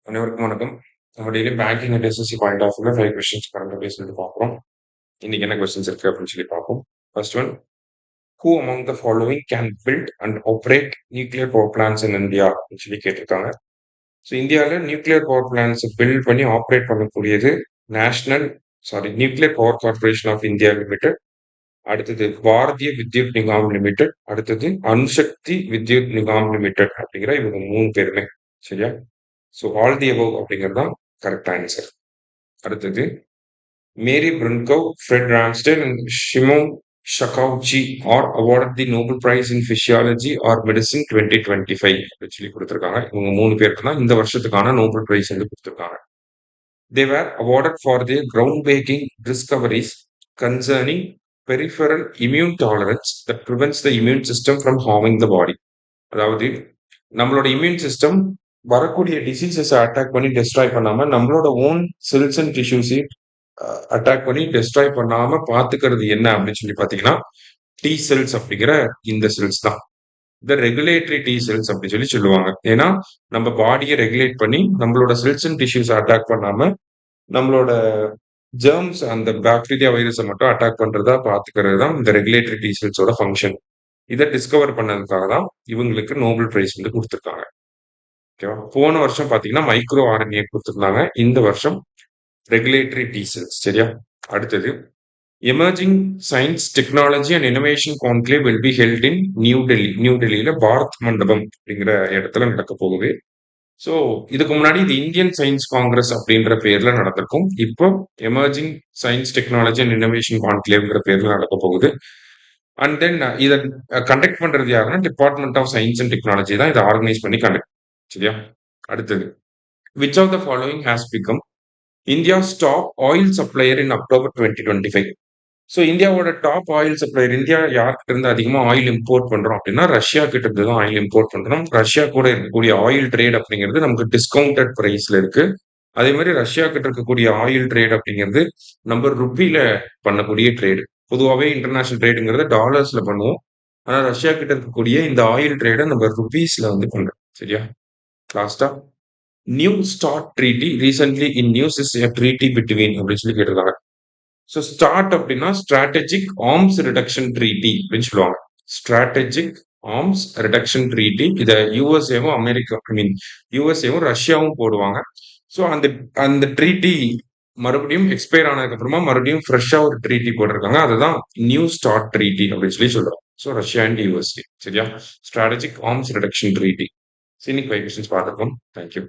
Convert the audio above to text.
அனைவருக்கும் வணக்கம். நம்ம daily banking and SSC point of வியூல 5 கொஸ்டின்ஸ் கரண்ட் அஃபேர்ஸ் வந்து பார்க்குறோம். இன்னைக்கு என்ன கொஸ்டின்ஸ் இருக்கு அப்படின்னு சொல்லி பார்ப்போம். First one, who among the following can build and operate nuclear power plants in India அப்படின்னு சொல்லி கேட்டிருக்காங்க. ஸோ இந்தியாவில் நியூக்ளியர் பவர் பிளான்ட்ஸ் பில்ட் பண்ணி ஆப்ரேட் பண்ணக்கூடியது nuclear power corporation of India limited, அடுத்தது பாரதிய வித்யுத் நிகாம் லிமிடெட், அடுத்தது அணுசக்தி வித்யுத் நிகாம் லிமிடெட் அப்படிங்கிற இவங்க 3 பேருமே. சரியா? ஸோ ஆல் தி அபவ் அப்படிங்கிறது தான் கரெக்ட் ஆன்சர். அடுத்தது, Mary Brunkow, Fred Ramsdell and Shimon Sakaguchi are awarded the Nobel prize in physiology or medicine 2025 அப்படின்னு சொல்லி கொடுத்துருக்காங்க. இவங்க 3 பேருக்கு தான் இந்த வருஷத்துக்கான நோபல் பிரைஸ் வந்து கொடுத்துருக்காங்க. They were awarded for their groundbreaking discoveries concerning peripheral immune tolerance that prevents the immune system from harming the body. அதாவது நம்மளோட இம்யூன் சிஸ்டம் வரக்கூடிய டிசீசஸை அட்டாக் பண்ணி டெஸ்ட்ராய் பண்ணாம நம்மளோட ஓன் செல்ஸ் அண்ட் டிஷ்யூஸையும் அட்டாக் பண்ணி டெஸ்ட்ராய் பண்ணாம பாத்துக்கிறது என்ன அப்படின்னு சொல்லி பாத்தீங்கன்னா டி செல்ஸ் அப்படிங்கிற இந்த செல்ஸ் தான். இந்த ரெகுலேட்டரி டி செல்ஸ் அப்படின்னு சொல்லி சொல்லுவாங்க. ஏன்னா நம்ம பாடியை ரெகுலேட் பண்ணி நம்மளோட செல்ஸ் அண்ட் டிஷ்யூஸ் அட்டாக் பண்ணாம நம்மளோட ஜெர்ம்ஸ் அந்த பாக்டீரியா வைரஸை மட்டும் அட்டாக் பண்றதா பாத்துக்கிறது தான் இந்த ரெகுலேட்டரி டி செல்ஸோட ஃபங்க்ஷன். இதை டிஸ்கவர் பண்ணதுக்காக தான் இவங்களுக்கு நோபல் பிரைஸ் வந்து கொடுத்துருக்காங்க. ஓகேவா? போன வருஷம் பாத்தீங்கன்னா மைக்ரோ ஆர்என்ஏ கொடுத்துருந்தாங்க. இந்த வருஷம் ரெகுலேட்டரி டி செல்ஸ். சரியா? அடுத்தது, emerging science technology and innovation conclave will be held in New Delhi. New டெல்லியில பாரத் மண்டபம் அப்படிங்கிற இடத்துல நடக்க போகுது. ஸோ இதுக்கு முன்னாடி இது இந்தியன் சயின்ஸ் காங்கிரஸ் அப்படின்ற பேர்ல நடந்திருக்கும். இப்போ emerging science technology and innovation கான்க்ளேவ்ங்கிற பேர்ல நடக்க போகுது. அண்ட் தென் இதை கண்டக்ட் பண்றது யாருன்னா department of science and technology தான் இதை ஆர்கனைஸ் பண்ணி கண்டக்ட். சரியா? அடுத்தது, which of the following has become India's top oil supplier in October 2025. So இந்தியாவோட டாப் ஆயில் சப்ளையர், இந்தியா யார்கிட்ட இருந்து அதிகமாக ஆயில் இம்போர்ட் பண்றோம் அப்படின்னா ரஷ்யா கிட்ட இருந்து தான் ஆயில் இம்போர்ட் பண்றோம். ரஷ்யா கூட இருக்கக்கூடிய ஆயில் ட்ரேட் அப்படிங்கிறது நமக்கு டிஸ்கவுண்டட் பிரைஸ்ல இருக்கு. அதே மாதிரி ரஷ்யா கிட்ட இருக்கக்கூடிய ஆயில் ட்ரேட் அப்படிங்கிறது நம்ம ருப்பியில பண்ணக்கூடிய ட்ரேடு. பொதுவாகவே இன்டர்நேஷனல் ட்ரேடுங்கிறத டாலர்ஸ்ல பண்ணுவோம். ஆனா ரஷ்யா கிட்ட இருக்கக்கூடிய இந்த ஆயில் ட்ரேடை நம்ம ருபீஸ்ல வந்து பண்றோம். சரியா? லாஸ்டா, new start treaty recently in news is a treaty between அப்படின்னு சொல்லி கேட்டிருக்காங்க. ஸோ ஸ்டார்ட் அப்படின்னா ஸ்ட்ராட்டஜிக் ஆர்ம்ஸ் ரிடக்ஷன் ட்ரீட்டி அப்படின்னு சொல்லுவாங்க. Strategic arms reduction treaty. இதை யூஎஸ்ஏவும் அமெரிக்கா யூஎஸ்ஏவும் ரஷ்யாவும் போடுவாங்க. ஸோ அந்த அந்த ட்ரீட்டி மறுபடியும் எக்ஸ்பயர் ஆனதுக்கு அப்புறமா மறுபடியும் ஃப்ரெஷ்ஷா ஒரு ட்ரீட்டி போட்டிருக்காங்க. அதுதான் நியூ ஸ்டார்ட் ட்ரீட்டி அப்படின்னு சொல்லி சொல்லுவாங்க. So Russia and USA. சரியா? Strategic arms reduction treaty. இன்னைக்கு 5 கொஸ்டின்ஸ் பார்த்துருக்கோம். தேங்க்யூ.